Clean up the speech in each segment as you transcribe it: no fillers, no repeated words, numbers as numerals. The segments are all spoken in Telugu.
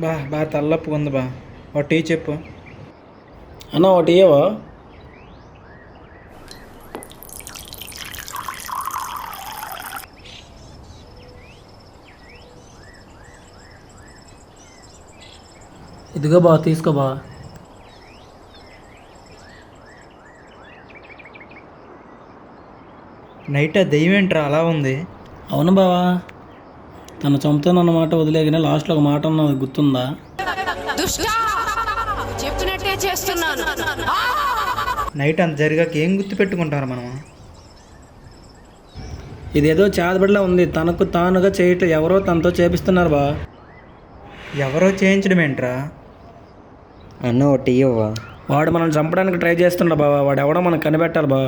బాగా తలనొప్పిగా ఉంది ఒక టీ చెప్పు. అన్న ఒకటి ఇయ్యవా? ఇదిగో బా, తీసుకో బా. నైట్ ఆ దెయ్యం ఏంట్రా అలా ఉంది? అవును బావా, తను చంపుతానన్నమాట వదిలేగిన లాస్ట్లో ఒక మాట అన్నది గుర్తుందా? చెప్పినట్టే చేస్తున్నాను. నైట్ అంత జరిగాక ఏం గుర్తు పెట్టుకుంటారు మనం? ఇదేదో చేతబడిలా ఉంది, తనకు తానుగా చేయట్లేదు, ఎవరో తనతో చేపిస్తున్నారు బా. ఎవరో చేయించడం ఏంట్రా? అన్న ఒకటి ఇవ్వవా? వాడు మనల్ని చంపడానికి ట్రై చేస్తుండ బావా, వాడు ఎవడో మనకు కనిపెట్టాలి బా.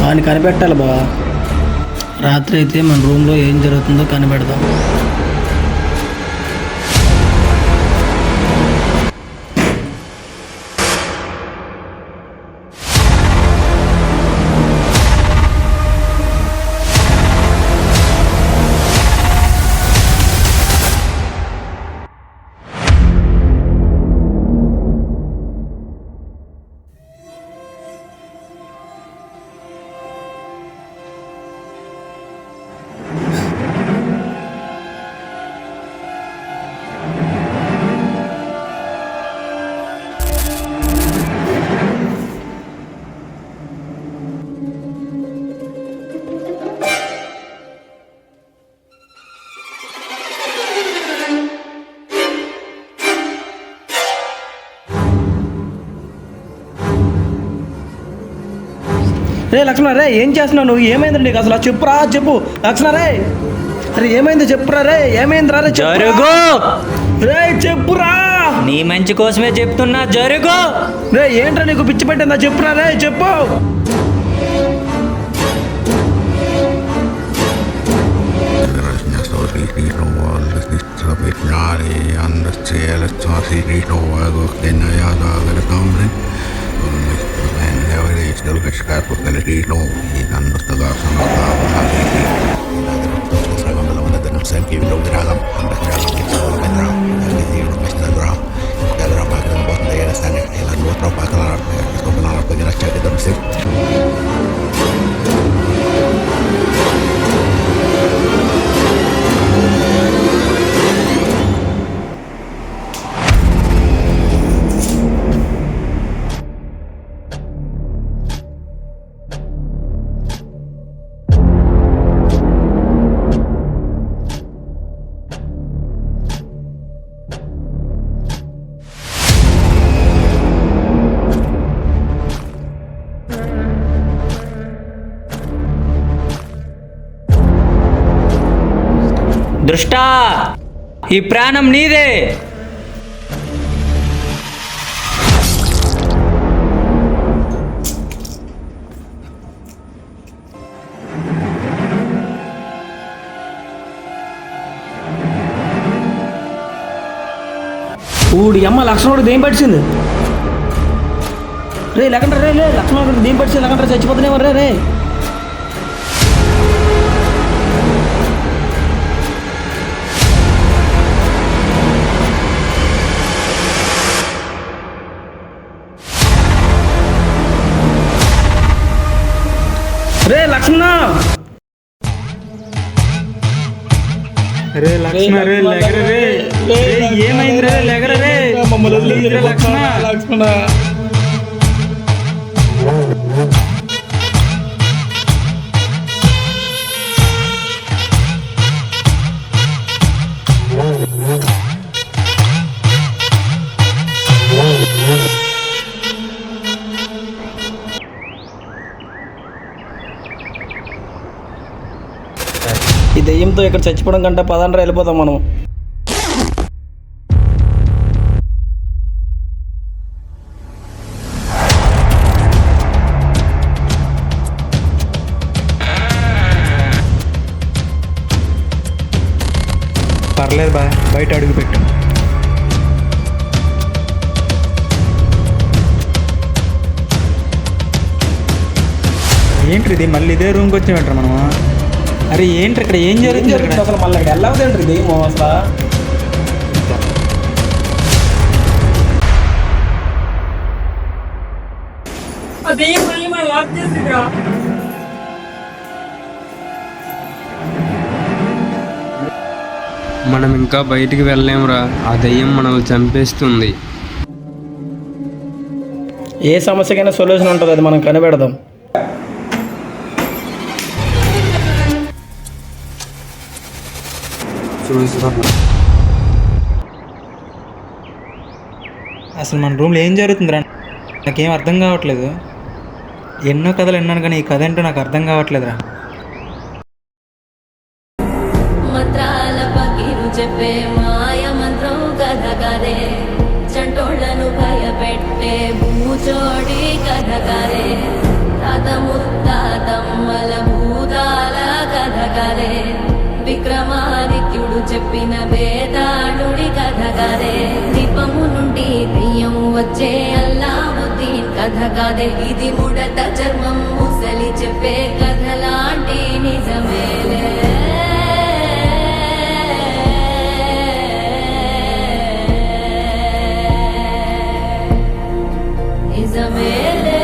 వాడిని కనిపెట్టాలి బా. రాత్రి అయితే మన రూమ్లో ఏం జరుగుతుందో కనిపెడదాం. రే లక్ష్మణ, రే ఏం చేస్తున్నావు నువ్వు? ఏమైంది నీకు అసలు? చెప్పురా, చెప్పు లక్ష్మణ. రే అరే ఏమైంది చెప్పురా. రే ఏమైందిరా? రే జరుగు. రే చెప్పురా. నీ మంచి కోసమే చెప్తున్నా, జరుగు. రే ఏంట్రా నీకు పిచ్చి పెట్టిందా? చెప్పురా. రే చెప్పు. దృష్టా, ఈ ప్రాణం నీదే. ఊడి అమ్మ లక్ష్మణుడికి దేం పడిచింది? రే లేకంటారా? రే లే లక్ష్మణుడికి దేం పడిచింది? లేకంటారా చచ్చిపోతున్నామో? రే రే రే లక్ష్మణ. రే లక్ష్మణ, రే లెగర. రే ఏమైంది? రే లెగర. రే మమ్మల్ని లక్ష్మణ. ఈ దెయ్యంతో ఇక్కడ చచ్చిపోవడం కంటే పదండ్రా వెళ్ళిపోతాం మనం. పర్లేదు బయట అడుగు పెట్టు. ఏంటి ఇది మళ్ళీ ఇదే రూమ్కి వచ్చామంటారు మనము? అరే ఏంటి ఇక్కడ ఏం ఏం జరుగుతుంది జరుగుతుంది ఇక్కడ? అసలు మళ్ళీ వెళ్ళవుదేంటి ఇది అసలు? మనం ఇంకా బయటికి వెళ్ళలేమురా, ఆ దయ్యం మనల్ని చంపేస్తుంది. ఏ సమస్యకైనా సొల్యూషన్ ఉంటుంది, అది మనం కనిపెడదాం. అసలు మన రూమ్లో ఏం జరుగుతుందిరా? నాకేం అర్థం కావట్లేదు. ఎన్నో కథలు విన్నాను కానీ ఈ కథ ఏంటో నాకు అర్థం కావట్లేదురా. మంత్రాల పకీరు చెప్పే మాయ మంత్రం కథ కదే, చంటోళ్లను భయపెట్టే భూచోడి కథ కదే, తాత ముత్తాతమ్మల భూతాల కథ కదే, విక్రమాదిత్యుడు చెప్పిన వేదాళుడి కథ కదే, దీపము నుండి దెయ్యం వచ్చే అల్లావుద్దీన్ కథ కదే, ఇది ముడత చర్మం ముసలి చెప్పే కథ లాంటి నిజమేలే. నిజమేలే.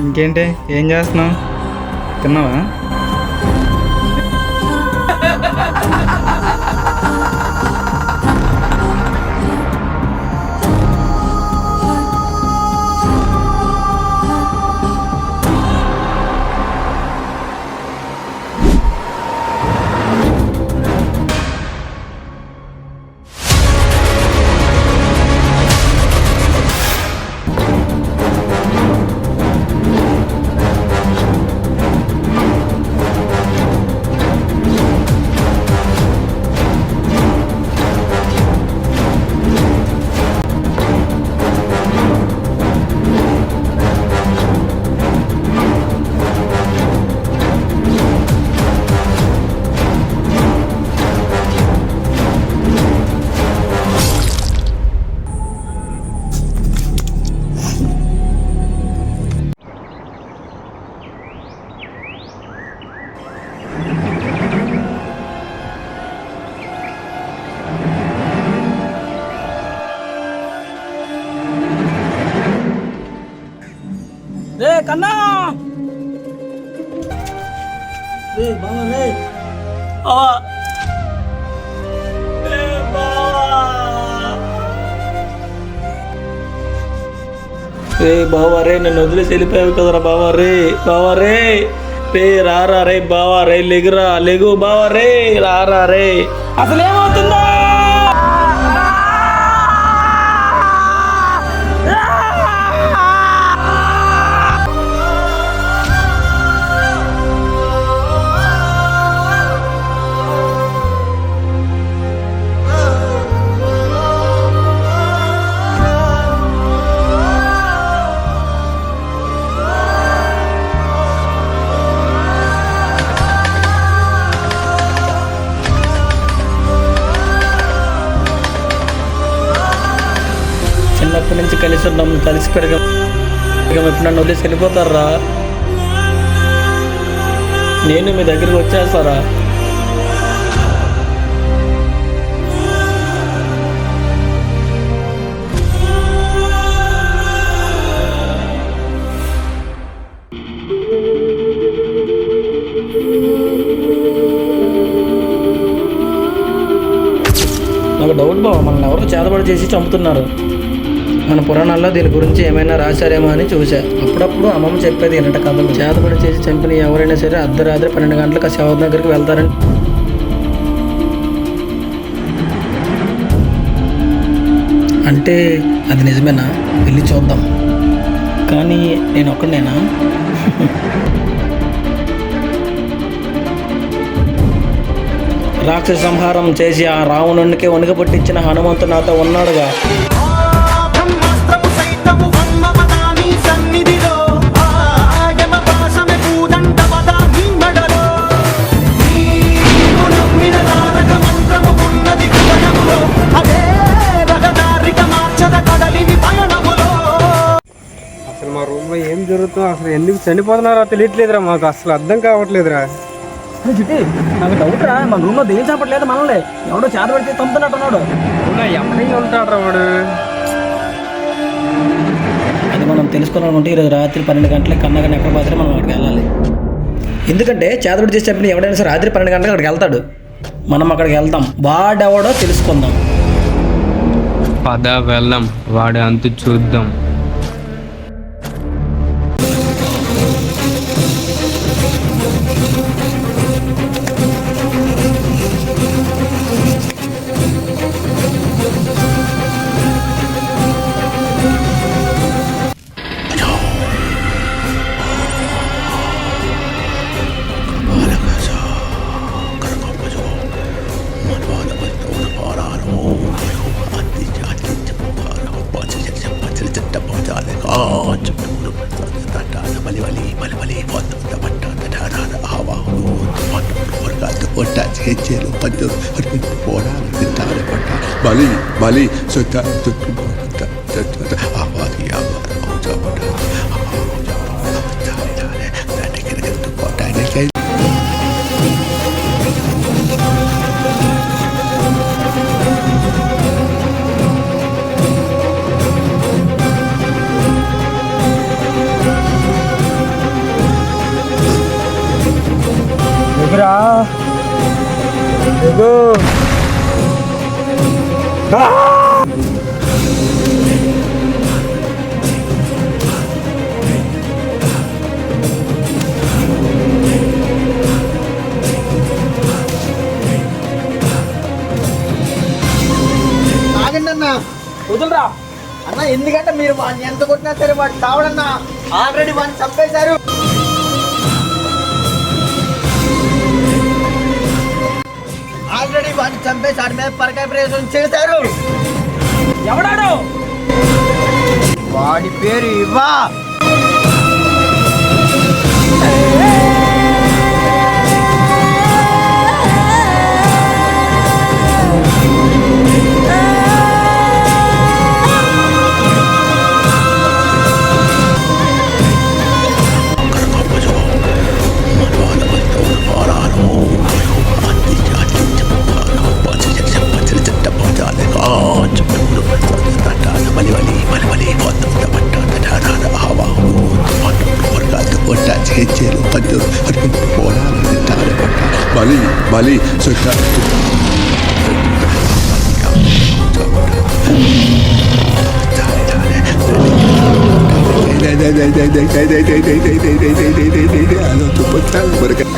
ఇంకేంటి ఏం చేస్తున్నావు? తిన్నావా? రే కన్నా, రే బావా, రే బావా, రే బావా, రే బావా, రే నన్ను వదిలేసి వెళ్ళిపోయావు కదరా బావా, రే బావా, రే రే రారా, రే బావా, రే లెగురా, లెగు బావా, రే రారా, రే అసలు ఏమవుతుందో. చిన్నప్పటి నుంచి కలిసి ఉన్నాం, కలిసి పెరగం, ఇప్పుడు నన్ను వదిలేసి వెళ్ళిపోతారా? నేను మీ దగ్గరికి వచ్చేస్తారా? నాకు డౌట్ బావ, మనల్ని ఎవరో చేతబడి చేసి చంపుతున్నారు. మన పురాణాల్లో దీని గురించి ఏమైనా రాశారేమో అని చూసా. అప్పుడప్పుడు అమ్మమ్మ చెప్పేది ఏంటంటే కథలు, చేతబడి చేసి చంపిన ఎవరైనా సరే అర్ధరాత్రి 12 గంటలకు ఆ శవం దగ్గరికి వెళ్తారని. అంటే అది నిజమేనా? వెళ్ళి చూద్దాం. కానీ నేను ఒక్కడనేనా? రాక్షస సంహారం చేసి ఆ రావణునికి వణుక పుట్టించిన హనుమంతుడు నాతో ఉన్నాడుగా. సన్నిధిలో ప్రభుత్వం అసలు ఎందుకు చనిపోతున్నారో తెలియట్లేదురా, మాకు అసలు అర్థం కావట్లేదురా. చిట్టి నాకు డౌట్ రా, మన రూమ్లో దేని చెప్పట్లేదు మనల్ని, ఎవడో చేత పడితే తమ్ముతున్నట్టున్నాడు. అవునా, ఎప్పటికీ ఉంటాడు వాడు. అది మనం తెలుసుకోవాలనుకుంటే ఈరోజు రాత్రి 12 గంటలకు కన్నా ఎక్కడ పోతే మనం అక్కడికి వెళ్ళాలి. ఎందుకంటే చేతబడి చేసి చెప్పిన ఎవడైనా సరే రాత్రి 12 గంటలకు అక్కడికి వెళ్తాడు. మనం అక్కడికి వెళ్దాం, వాడెవడో తెలుసుకుందాం. పద వెళ్దాం, వాడి అంతు చూద్దాం. Bali, Bali, sudah వదులురా అన్న, ఎందుకంటే మీరు వాడిని ఎంత కొట్టినా సరే వాడు కావడన్నా, ఆల్రెడీ వాడిని చంపేశారు. ఆల్రెడీ వాడిని చంపేసి వాడి మీద పరకాయ ప్రయోజనం చేశారు. ఎవడాడు? వాడి పేరు ఇవ్వా. Bali, Bali, sudah Halo, cepat mereka.